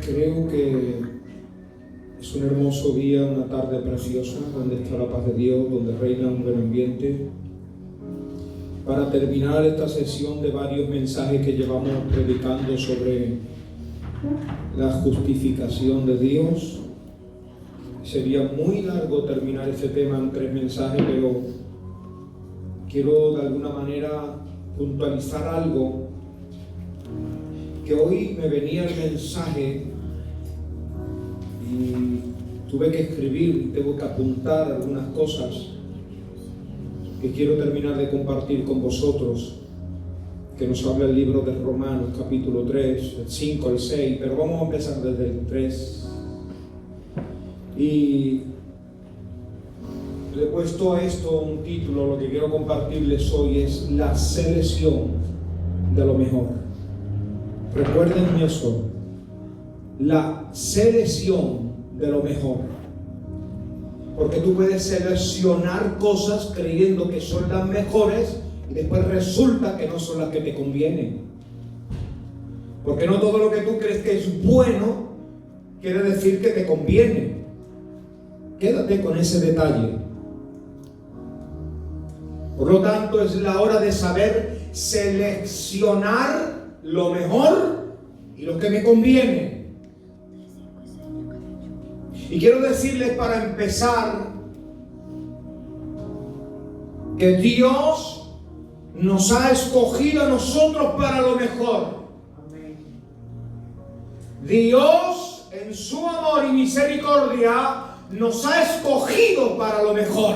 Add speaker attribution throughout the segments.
Speaker 1: Creo que es un hermoso día, una tarde preciosa, donde está la paz de Dios, donde reina un buen ambiente, para terminar esta sesión de varios mensajes que llevamos predicando sobre la justificación de Dios. Sería muy largo terminar este tema en 3 mensajes, pero quiero de alguna manera puntualizar algo que hoy me venía el mensaje y tuve que escribir, tengo que apuntar algunas cosas que quiero terminar de compartir con vosotros, que nos habla el libro de Romanos capítulo 3, el 5 al 6, pero vamos a empezar desde el 3. Y le he puesto a esto un título. Lo que quiero compartirles hoy es la selección de lo mejor. Recuerden eso, la selección de lo mejor, porque tú puedes seleccionar cosas creyendo que son las mejores y después resulta que no son las que te convienen, porque no todo lo que tú crees que es bueno quiere decir que te conviene. Quédate con ese detalle. Por lo tanto, es la hora de saber seleccionar lo mejor y lo que me conviene. Y quiero decirles para empezar que Dios nos ha escogido a nosotros para lo mejor. Dios, en su amor y misericordia, nos ha escogido para lo mejor.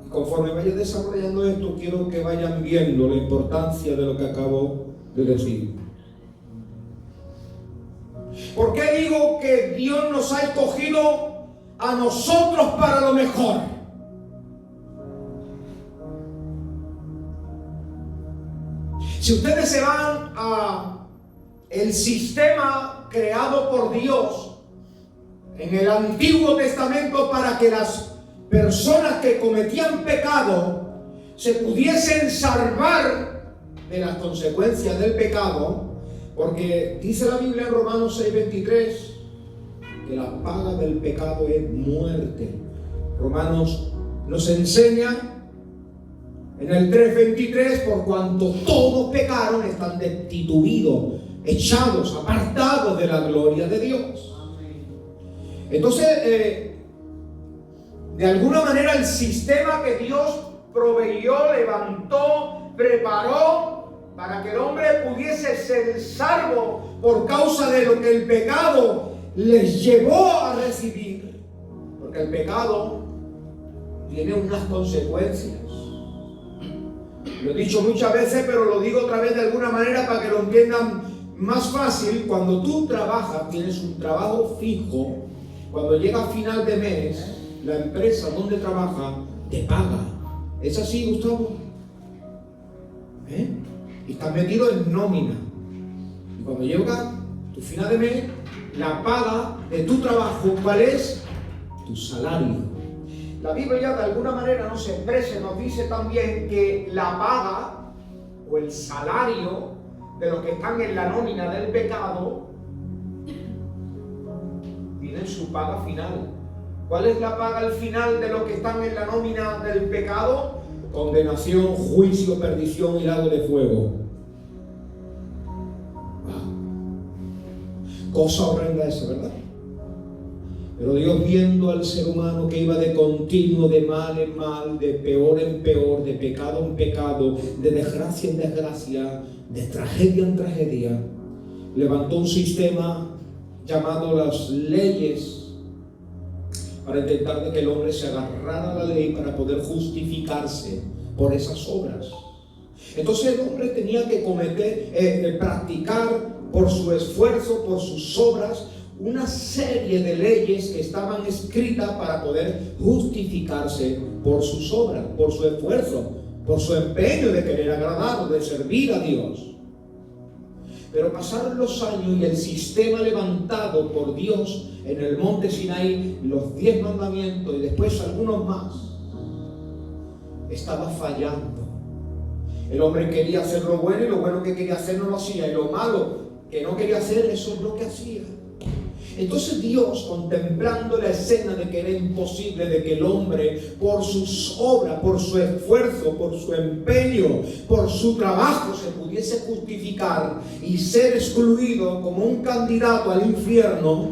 Speaker 1: Y conforme vaya desarrollando esto, quiero que vayan viendo la importancia de lo que acabo de decir. ¿Por qué digo que Dios nos ha escogido a nosotros para lo mejor? Si ustedes se van a el sistema creado por Dios en el Antiguo Testamento para que las personas que cometían pecado se pudiesen salvar de las consecuencias del pecado, porque dice la Biblia en Romanos 6:23 que la paga del pecado es muerte. Romanos nos enseña en el 3:23, por cuanto todos pecaron, están destituidos, echados, apartados de la gloria de Dios. Entonces, de alguna manera el sistema que Dios proveyó, levantó, preparó para que el hombre pudiese ser salvo por causa de lo que el pecado les llevó a recibir, porque el pecado tiene unas consecuencias. Lo he dicho muchas veces, pero lo digo otra vez de alguna manera para que lo entiendan más fácil. Cuando tú trabajas, tienes un trabajo fijo. Cuando llega a final de mes, la empresa donde trabaja te paga. ¿Es así, Gustavo? Y estás metido en nómina. Y cuando llega tu final de mes, la paga de tu trabajo, ¿cuál es? Tu salario. La Biblia de alguna manera nos expresa, nos dice también que la paga o el salario de los que están en la nómina del pecado tienen su paga final. ¿Cuál es la paga al final de los que están en la nómina del pecado? Condenación, juicio, perdición y lago de fuego. Cosa horrenda esa, ¿verdad? Pero Dios, viendo al ser humano que iba de continuo, de mal en mal, de peor en peor, de pecado en pecado, de desgracia en desgracia, de tragedia en tragedia, levantó un sistema llamado las leyes para intentar de que el hombre se agarrara a la ley para poder justificarse por esas obras. Entonces el hombre tenía que practicar por su esfuerzo, por sus obras, una serie de leyes que estaban escritas para poder justificarse por sus obras, por su esfuerzo, por su empeño de querer agradar, de servir a Dios. Pero pasaron los años y el sistema levantado por Dios en el monte Sinaí, los 10 mandamientos y después algunos más, estaba fallando. El hombre quería hacer lo bueno y lo bueno que quería hacer no lo hacía, y lo malo que no quería hacer, eso es lo que hacía. Entonces Dios, contemplando la escena de que era imposible de que el hombre, por sus obras, por su esfuerzo, por su empeño, por su trabajo, se pudiese justificar y ser excluido como un candidato al infierno,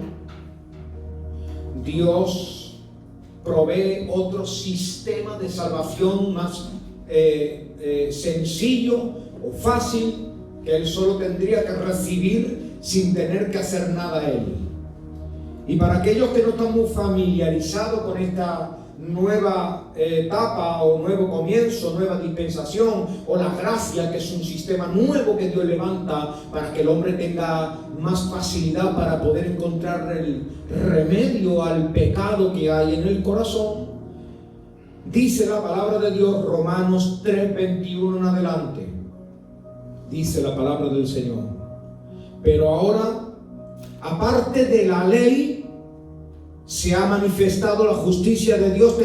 Speaker 1: Dios provee otro sistema de salvación más sencillo o fácil, que él solo tendría que recibir sin tener que hacer nada él. Y para aquellos que no están muy familiarizados con esta nueva etapa o nuevo comienzo, nueva dispensación o la gracia, que es un sistema nuevo que Dios levanta para que el hombre tenga más facilidad para poder encontrar el remedio al pecado que hay en el corazón, dice la palabra de Dios, Romanos 3:21 en adelante, dice la palabra del Señor: pero ahora, aparte de la ley, se ha manifestado la justicia de Dios,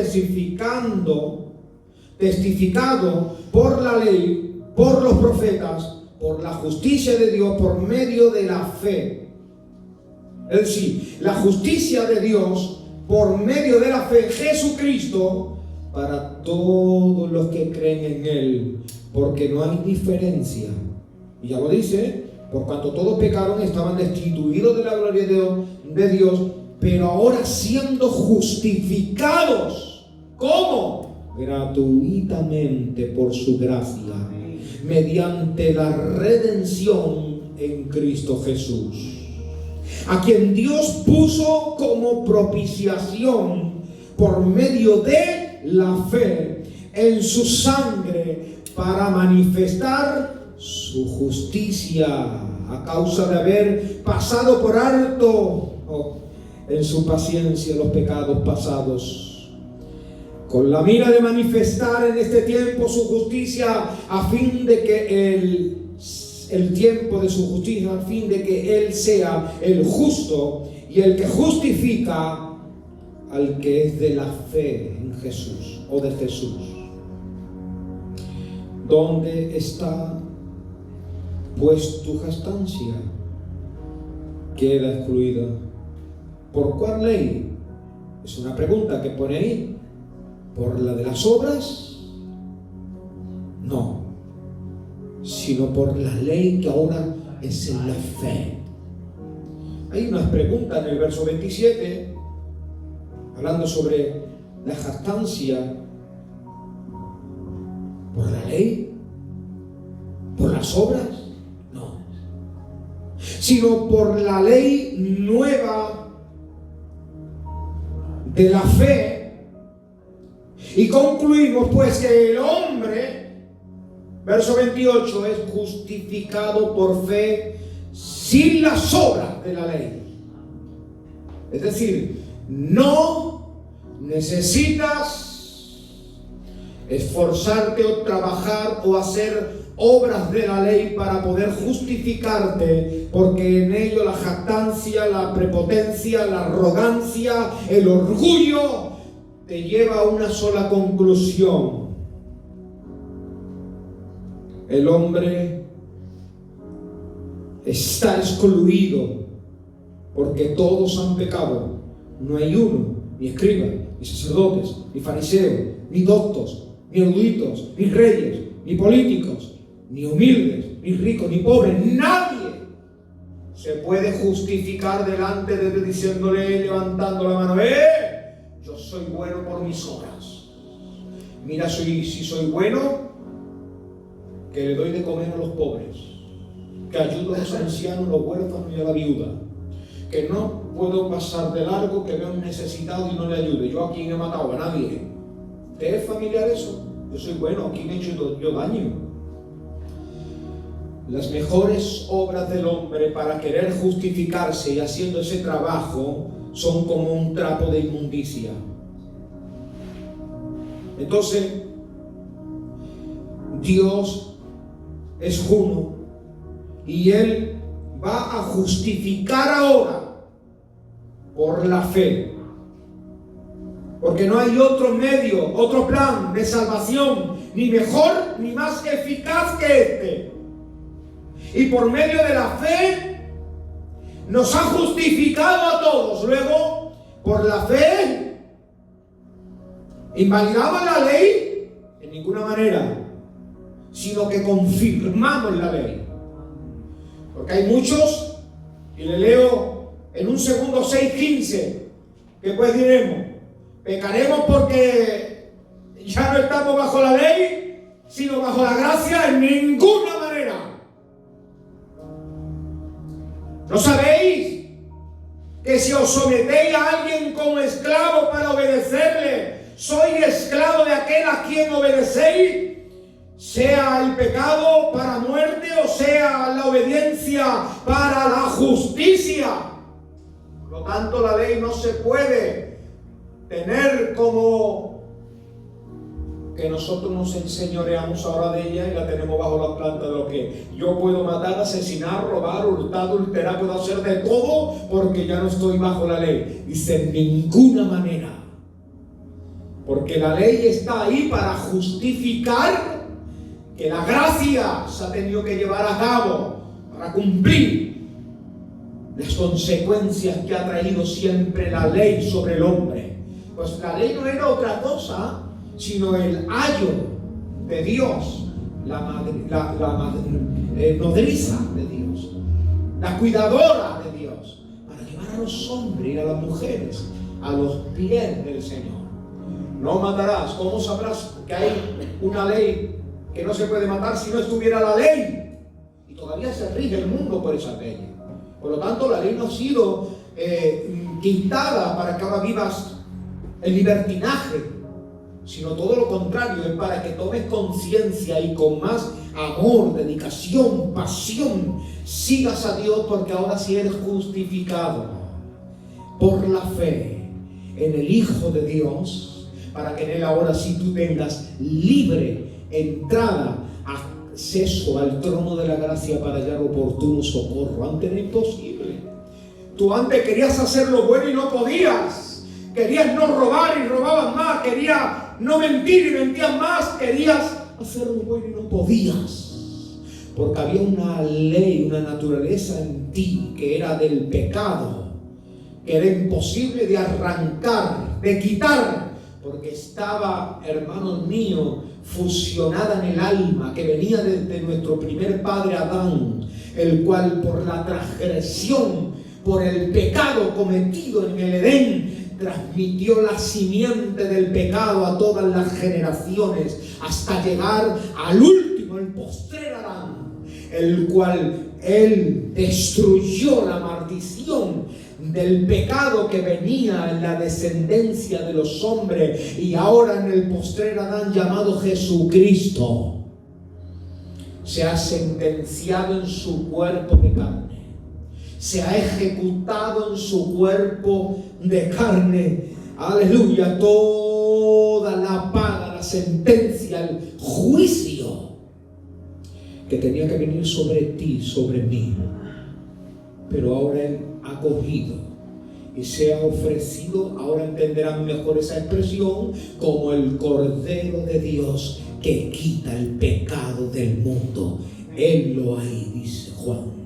Speaker 1: testificado por la ley, por los profetas, por la justicia de Dios por medio de la fe. Es decir, la justicia de Dios por medio de la fe en Jesucristo para todos los que creen en Él, porque no hay diferencia. Y ya lo dice: por cuanto todos pecaron, estaban destituidos de la gloria de Dios, pero ahora siendo justificados, ¿cómo? Gratuitamente por su gracia, mediante la redención en Cristo Jesús, a quien Dios puso como propiciación por medio de la fe en su sangre, para manifestar su justicia a causa de haber pasado por alto en su paciencia los pecados pasados, con la mira de manifestar en este tiempo su justicia, a fin de que el tiempo de su justicia, a fin de que Él sea el justo y el que justifica al que es de la fe en Jesús o de Jesús. ¿Dónde está pues tu jactancia? Queda excluida. ¿Por cuál ley? Es una pregunta que pone ahí. ¿Por la de las obras? No, sino por la ley que ahora es en la fe. Hay unas preguntas en el verso 27, hablando sobre la jactancia. ¿Por la ley? ¿Por las obras? No, sino por la ley nueva de la fe. Y concluimos pues que el hombre, verso 28, es justificado por fe sin las obras de la ley. Es decir, no necesitas esforzarte o trabajar o hacer obras de la ley para poder justificarte, porque en ello la jactancia, la prepotencia, la arrogancia, el orgullo te lleva a una sola conclusión: el hombre está excluido porque todos han pecado. No hay uno, ni escribas, ni sacerdotes, ni fariseos, ni doctos, ni eruditos, ni reyes, ni políticos, ni humildes, ni ricos, ni pobres. Nadie se puede justificar delante de Dios diciéndole, levantando la mano: yo soy bueno por mis obras. Mira, si soy bueno, que le doy de comer a los pobres, que ayudo a los ancianos, los huérfanos y a la viuda, que no puedo pasar de largo, que veo un necesitado y no le ayude. ¿Yo a quién he matado? A nadie. ¿Te es familiar eso? Yo soy bueno, ¿a quién he hecho yo daño? Las mejores obras del hombre para querer justificarse y haciendo ese trabajo son como un trapo de inmundicia. Entonces, Dios es uno y Él va a justificar ahora por la fe. Porque no hay otro medio, otro plan de salvación, ni mejor ni más eficaz que este. Y por medio de la fe nos ha justificado a todos. Luego, por la fe, ¿invalidaba la ley? En ninguna manera, sino que confirmamos la ley. Porque hay muchos, y le leo en un segundo 6:15, que pues diremos, pecaremos porque ya no estamos bajo la ley, sino bajo la gracia. En ninguna manera. ¿No sabéis que si os sometéis a alguien como esclavo para obedecerle, sois esclavo de aquel a quien obedecéis? Sea el pecado para muerte o sea la obediencia para la justicia. Por lo tanto, la ley no se puede tener como que nosotros nos enseñoreamos ahora de ella y la tenemos bajo la planta de lo que yo puedo matar, asesinar, robar, hurtar, adulterar, puedo hacer de todo porque ya no estoy bajo la ley. Dice, en ninguna manera. Porque la ley está ahí para justificar que la gracia se ha tenido que llevar a cabo para cumplir las consecuencias que ha traído siempre la ley sobre el hombre. Pues la ley no era otra cosa sino el ayo de Dios, la nodriza de Dios, la cuidadora de Dios, para llevar a los hombres y a las mujeres a los pies del Señor. No matarás. ¿Cómo sabrás que hay una ley que no se puede matar si no estuviera la ley? Y todavía se rige el mundo por esa ley. Por lo tanto, la ley no ha sido quitada para que ahora vivas el libertinaje, sino todo lo contrario, es para que tomes conciencia y con más amor, dedicación, pasión, sigas a Dios, porque ahora sí eres justificado por la fe en el Hijo de Dios, para que en Él ahora sí tú tengas libre entrada, acceso al trono de la gracia para hallar oportuno socorro. Antes era imposible. Tú antes querías hacer lo bueno y no podías. Querías no robar y robabas más. Querías no mentir y mentías más. Querías hacer lo bueno y no podías. Porque había una ley, una naturaleza en ti que era del pecado, que era imposible de arrancar, de quitar, porque estaba, hermanos míos, fusionada en el alma, que venía desde nuestro primer padre Adán, el cual por la transgresión, por el pecado cometido en el Edén, transmitió la simiente del pecado a todas las generaciones, hasta llegar al último, el postrer Adán, el cual él destruyó la maldición del pecado que venía en la descendencia de los hombres, y ahora en el postrer Adán llamado Jesucristo se ha sentenciado en su cuerpo de carne, se ha ejecutado en su cuerpo de carne, aleluya, toda la paga, la sentencia, el juicio que tenía que venir sobre ti, sobre mí. Pero ahora Él ha cogido y se ha ofrecido, ahora entenderán mejor esa expresión, como el Cordero de Dios que quita el pecado del mundo. Él lo hay, dice Juan.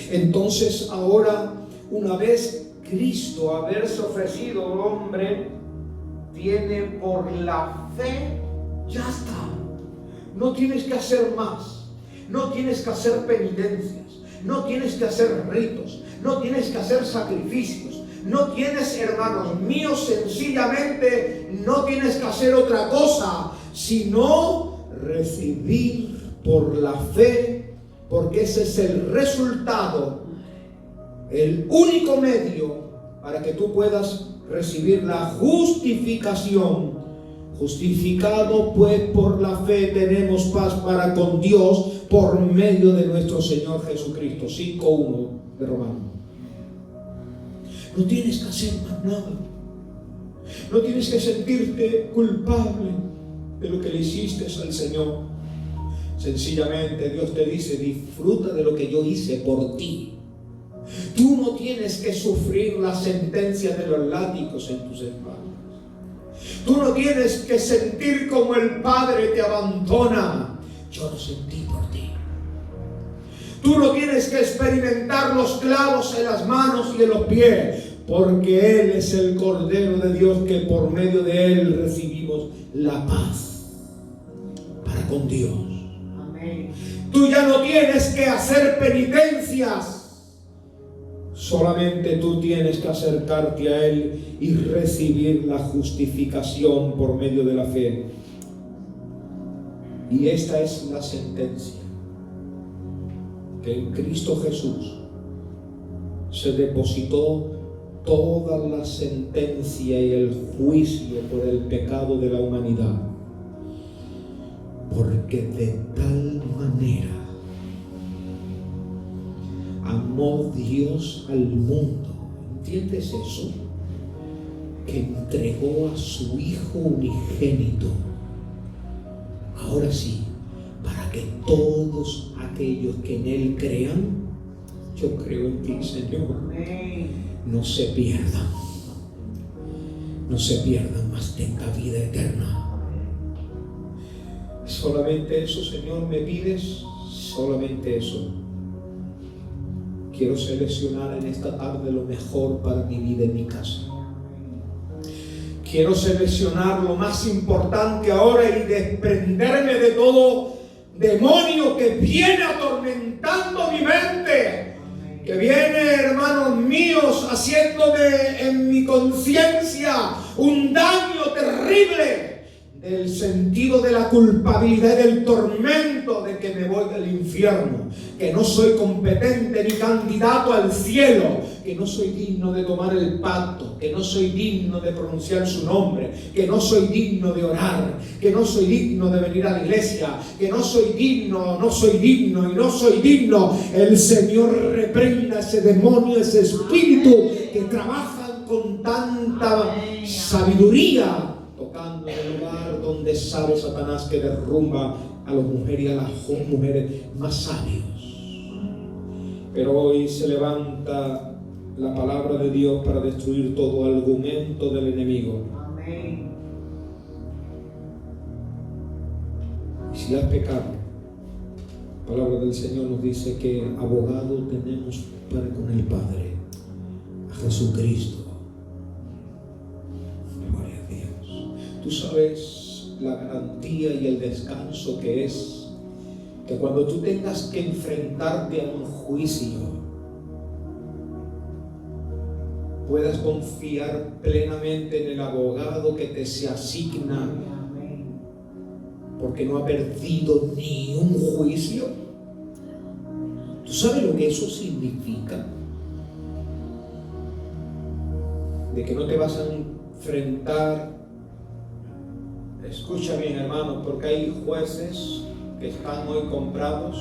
Speaker 1: Entonces ahora, una vez Cristo haberse ofrecido al hombre, tiene por la fe, ya está. No tienes que hacer más, no tienes que hacer penitencias, no tienes que hacer ritos, no tienes que hacer sacrificios, no tienes, hermanos míos, sencillamente no tienes que hacer otra cosa, sino recibir por la fe, porque ese es el resultado, el único medio para que tú puedas recibir la justificación. Justificado pues por la fe tenemos paz para con Dios por medio de nuestro Señor Jesucristo. 5:1 de Romanos. No tienes que hacer más nada. No tienes que sentirte culpable de lo que le hiciste al Señor. Sencillamente Dios te dice: disfruta de lo que yo hice por ti. Tú no tienes que sufrir la sentencia de los látigos en tus espaldas. Tú no tienes que sentir como el Padre te abandona. Yo lo sentí por ti. Tú no tienes que experimentar los clavos en las manos y en los pies, porque Él es el Cordero de Dios, que por medio de Él recibimos la paz para con Dios. Amén. Tú ya no tienes que hacer penitencias. Solamente tú tienes que acercarte a Él y recibir la justificación por medio de la fe. Y esta es la sentencia: que en Cristo Jesús se depositó toda la sentencia y el juicio por el pecado de la humanidad. Porque de tal manera amó Dios al mundo, ¿entiendes eso? Que entregó a su Hijo unigénito. Ahora sí, para que todos aquellos que en Él crean, yo creo en ti, Señor, no se pierdan, mas tenga vida eterna. Solamente eso, Señor, me pides, solamente eso. Quiero seleccionar en esta tarde lo mejor para mi vida en mi casa. Quiero seleccionar lo más importante ahora y desprenderme de todo demonio que viene atormentando mi mente, que viene, hermanos míos, haciéndome en mi conciencia un daño terrible, del sentido de la culpabilidad y del tormento de que me voy del infierno, que no soy competente ni candidato al cielo, que no soy digno de tomar el pacto, que no soy digno de pronunciar su nombre, que no soy digno de orar, que no soy digno de venir a la iglesia, que no soy digno. El Señor reprenda ese demonio, ese espíritu que trabaja con tanta sabiduría, tocando en el lugar donde sabe Satanás que derrumba a las mujeres y a las mujeres más sabios. Pero hoy se levanta la palabra de Dios para destruir todo argumento del enemigo. Amén. Y si has pecado, la palabra del Señor nos dice que abogado tenemos para con el Padre, a Jesucristo. Gloria a Dios. Tú sabes la garantía y el descanso que es que cuando tú tengas que enfrentarte a un juicio, puedas confiar plenamente en el abogado que te se asigna, porque no ha perdido ni un juicio. ¿Tú sabes lo que eso significa? De que no te vas a enfrentar. Escucha bien, hermano, porque hay jueces que están hoy comprados,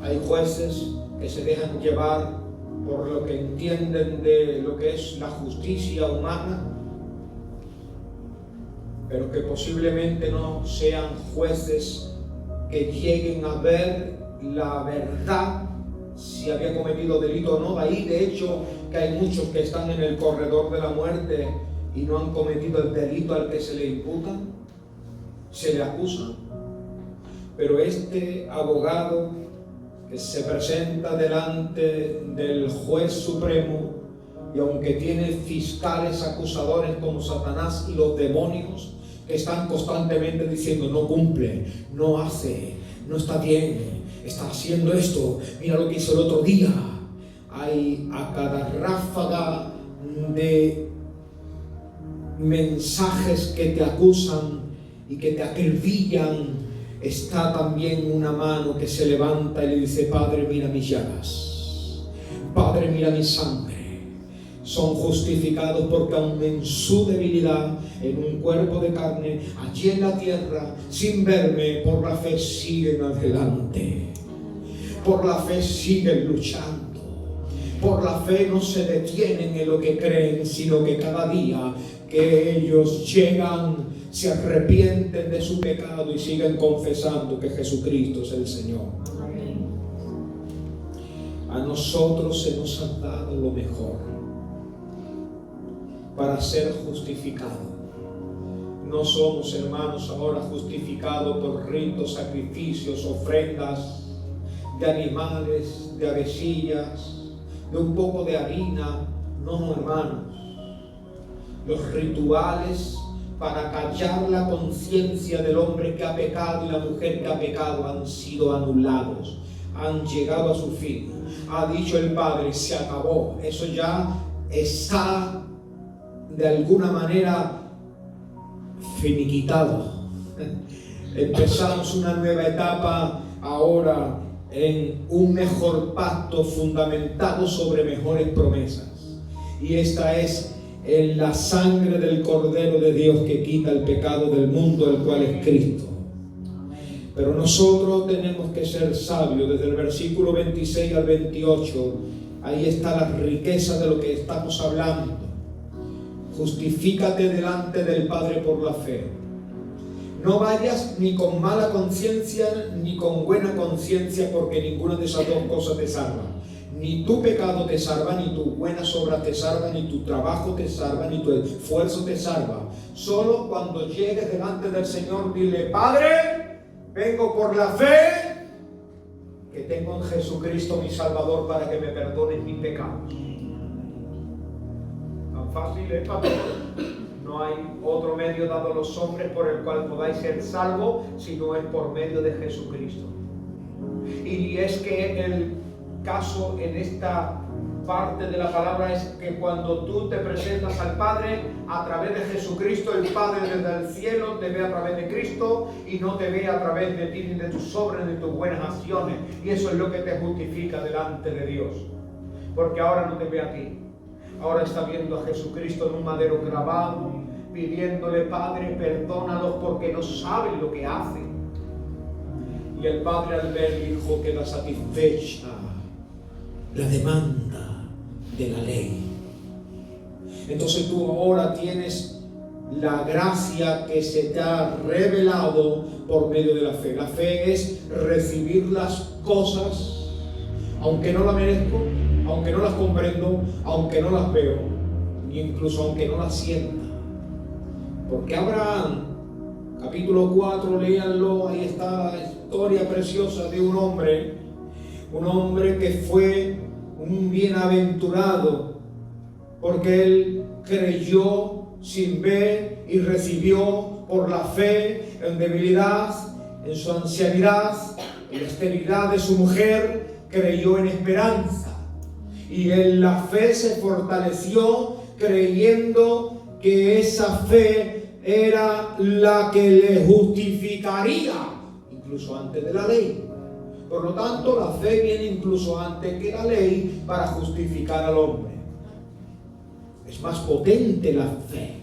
Speaker 1: hay jueces que se dejan llevar por lo que entienden de lo que es la justicia humana, pero que posiblemente no sean jueces que lleguen a ver la verdad, si había cometido delito o no. Ahí de hecho que hay muchos que están en el corredor de la muerte y no han cometido el delito al que se le imputa, se le acusa. Pero este abogado que se presenta delante del juez supremo, y aunque tiene fiscales acusadores como Satanás y los demonios que están constantemente diciendo no cumple, no hace, no está bien, está haciendo esto, mira lo que hizo el otro día, hay a cada ráfaga de mensajes que te acusan y que te acribillan, está también una mano que se levanta y le dice: Padre, mira mis llagas, Padre, mira mi sangre. Son justificados porque aun en su debilidad, en un cuerpo de carne, allí en la tierra, sin verme, por la fe siguen adelante. Por la fe siguen luchando. Por la fe no se detienen en lo que creen, sino que cada día que ellos llegan, se arrepienten de su pecado y siguen confesando que Jesucristo es el Señor. Amén. A nosotros se nos ha dado lo mejor para ser justificados. No somos, hermanos, ahora justificados por ritos, sacrificios, ofrendas de animales, de avecillas, de un poco de harina. No, hermanos. Los rituales para callar la conciencia del hombre que ha pecado y la mujer que ha pecado han sido anulados, han llegado a su fin. Ha dicho el Padre, se acabó. Eso ya está de alguna manera finiquitado. Empezamos una nueva etapa ahora en un mejor pacto fundamentado sobre mejores promesas. Y esta es en la sangre del Cordero de Dios que quita el pecado del mundo, el cual es Cristo. Pero nosotros tenemos que ser sabios. Desde el versículo 26 al 28, ahí está la riqueza de lo que estamos hablando. Justifícate delante del Padre por la fe. No vayas ni con mala conciencia ni con buena conciencia, porque ninguna de esas dos cosas te salva. Ni tu pecado te salva, ni tu buenas obras te salvan, ni tu trabajo te salva, ni tu esfuerzo te salva. Solo cuando llegues delante del Señor, dile: Padre, vengo por la fe que tengo en Jesucristo mi Salvador, para que me perdones mis pecados. Tan fácil es, Padre. No hay otro medio dado a los hombres por el cual podáis ser salvos, sino es por medio de Jesucristo. Y es que el caso en esta parte de la palabra es que cuando tú te presentas al Padre a través de Jesucristo, el Padre desde el cielo te ve a través de Cristo y no te ve a través de ti, ni de tus obras, ni de tus buenas acciones. Y eso es lo que te justifica delante de Dios, porque ahora no te ve a ti, ahora está viendo a Jesucristo en un madero clavado, pidiéndole: Padre, perdónalos porque no saben lo que hacen. Y el Padre, al ver al Hijo, queda satisfecha la demanda de la ley. Entonces tú ahora tienes la gracia que se te ha revelado por medio de la fe. La fe es recibir las cosas aunque no las merezco, aunque no las comprendo, aunque no las veo, incluso aunque no las sienta. Porque Abraham, capítulo 4, léanlo, ahí está la historia preciosa de un hombre que fue un bienaventurado, porque él creyó sin ver y recibió por la fe en debilidad, en su ancianidad, en la esterilidad de su mujer, creyó en esperanza. Y en la fe se fortaleció creyendo que esa fe era la que le justificaría incluso antes de la ley. Por lo tanto, la fe viene incluso antes que la ley para justificar al hombre. Es más potente la fe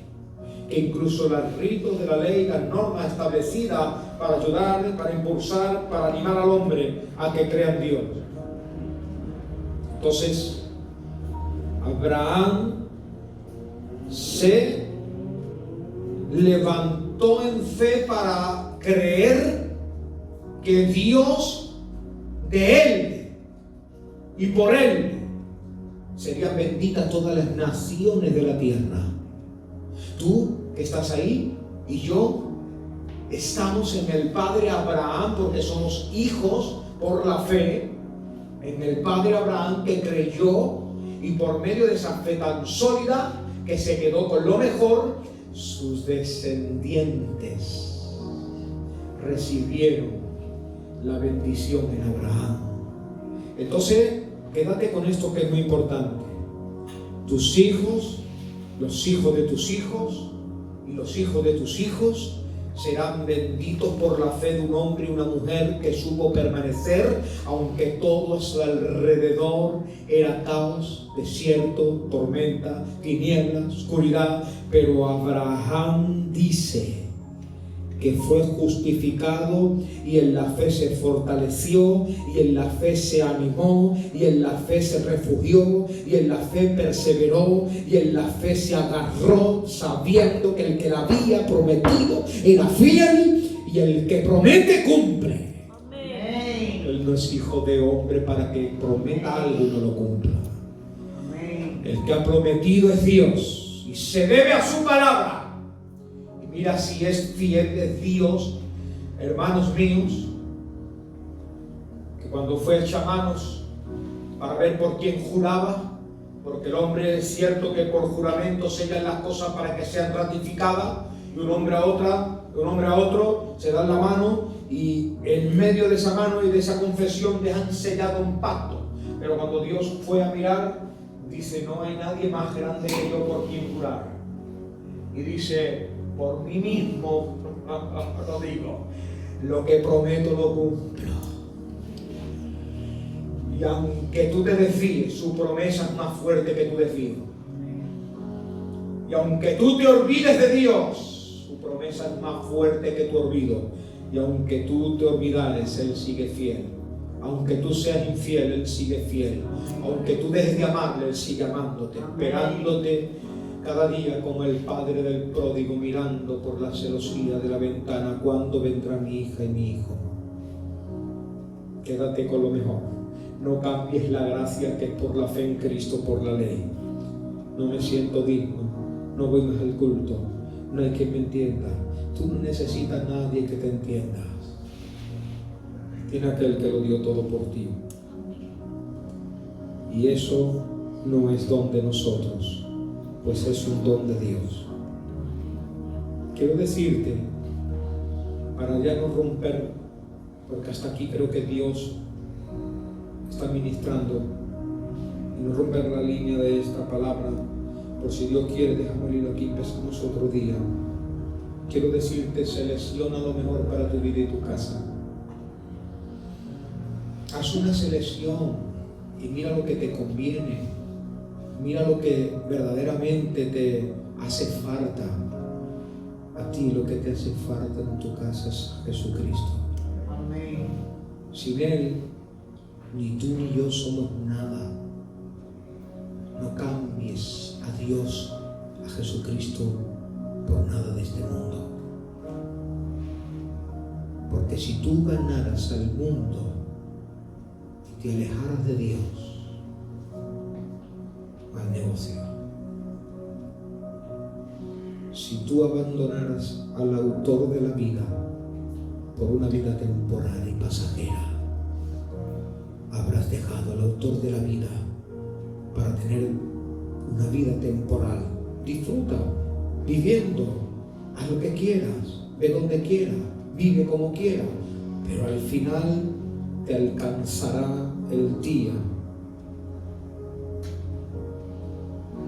Speaker 1: que incluso los ritos de la ley, las normas establecidas para ayudar, para impulsar, para animar al hombre a que crea en Dios. Entonces, Abraham se levantó en fe para creer que Dios, de él y por él, serían benditas todas las naciones de la tierra. Tú que estás ahí y yo estamos en el Padre Abraham, porque somos hijos por la fe en el Padre Abraham, que creyó, y por medio de esa fe tan sólida que se quedó con lo mejor, sus descendientes recibieron la bendición en Abraham. Entonces, quédate con esto que es muy importante. Tus hijos, los hijos de tus hijos y los hijos de tus hijos serán benditos por la fe de un hombre y una mujer que supo permanecer, aunque todo a su alrededor era caos, desierto, tormenta, tinieblas, oscuridad. Pero Abraham dice que fue justificado, y en la fe se fortaleció, y en la fe se animó, y en la fe se refugió, y en la fe perseveró, y en la fe se agarró, sabiendo que el que la había prometido era fiel, y el que promete cumple. Amén. Él no es hijo de hombre para que prometa algo y no lo cumpla. Amén. El que ha prometido es Dios y se debe a su palabra. Mira, si es fiel de Dios, hermanos míos, que que cuando fue hecha manos para ver por quién juraba, porque el hombre es cierto que por juramento sellan las cosas para que sean ratificadas, y un hombre a otro se dan la mano, y en medio de esa mano y de esa confesión dejan sellado un pacto. Pero cuando Dios fue a mirar, dice: no hay nadie más grande que yo por quien jurar. Y dice: por mí mismo lo digo, lo que prometo lo cumplo. Y aunque tú te desvíes, su promesa es más fuerte que tu desvío. Y aunque tú te olvides de Dios, su promesa es más fuerte que tu olvido. Y aunque tú te olvidares, Él sigue fiel. Aunque tú seas infiel, Él sigue fiel. Aunque tú dejes de amarle, Él sigue amándote, esperándote cada día como el padre del pródigo, mirando por la celosía de la ventana: ¿cuándo vendrá mi hija y mi hijo? Quédate con lo mejor. No cambies la gracia que es por la fe en Cristo, por la ley. No me siento digno, no voy más al culto, no hay quien me entienda. Tú no necesitas a nadie que te entienda. Tiene aquel que lo dio todo por ti. Y eso no es don de nosotros, pues es un don de Dios. Quiero decirte, para ya no romper, porque hasta aquí creo que Dios está ministrando, y no romper la línea de esta palabra, por si Dios quiere, déjame ir aquí, empezamos otro día. Quiero decirte, selecciona lo mejor para tu vida y tu casa. Haz una selección y mira lo que te conviene, mira lo que verdaderamente te hace falta. A ti lo que te hace falta en tu casa es Jesucristo. Amén. Sin Él, ni tú ni yo somos nada. No cambies a Dios, a Jesucristo, por nada de este mundo. Porque si tú ganaras al mundo y te alejaras de Dios, al negocio. Si tú abandonaras al autor de la vida por una vida temporal y pasajera, habrás dejado al autor de la vida para tener una vida temporal. Disfruta viviendo, haz lo que quieras, ve donde quieras, vive como quieras, pero al final te alcanzará el día.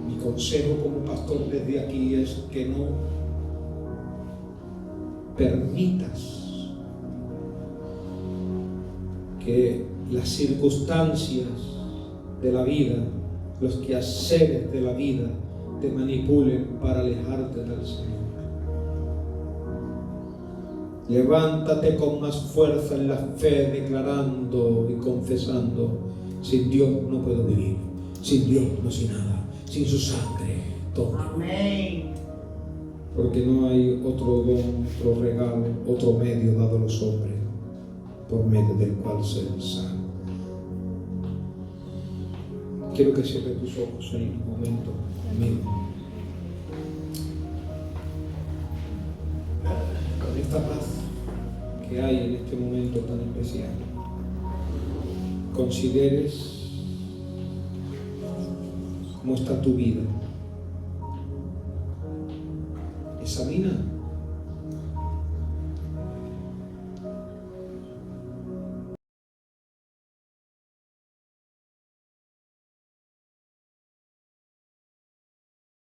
Speaker 1: Mi consejo como pastor desde aquí es que no permitas que las circunstancias de la vida, los quehaceres de la vida, te manipulen para alejarte del Señor. Levántate con más fuerza en la fe, declarando y confesando: sin Dios no puedo vivir, sin Dios no soy nada, sin su sangre todo. Amén. Porque no hay otro don, otro regalo, otro medio dado a los hombres por medio del cual ser salvo. Quiero que cierres tus ojos en un momento conmigo. Con esta paz que hay en este momento tan especial, consideres cómo está tu vida. Examina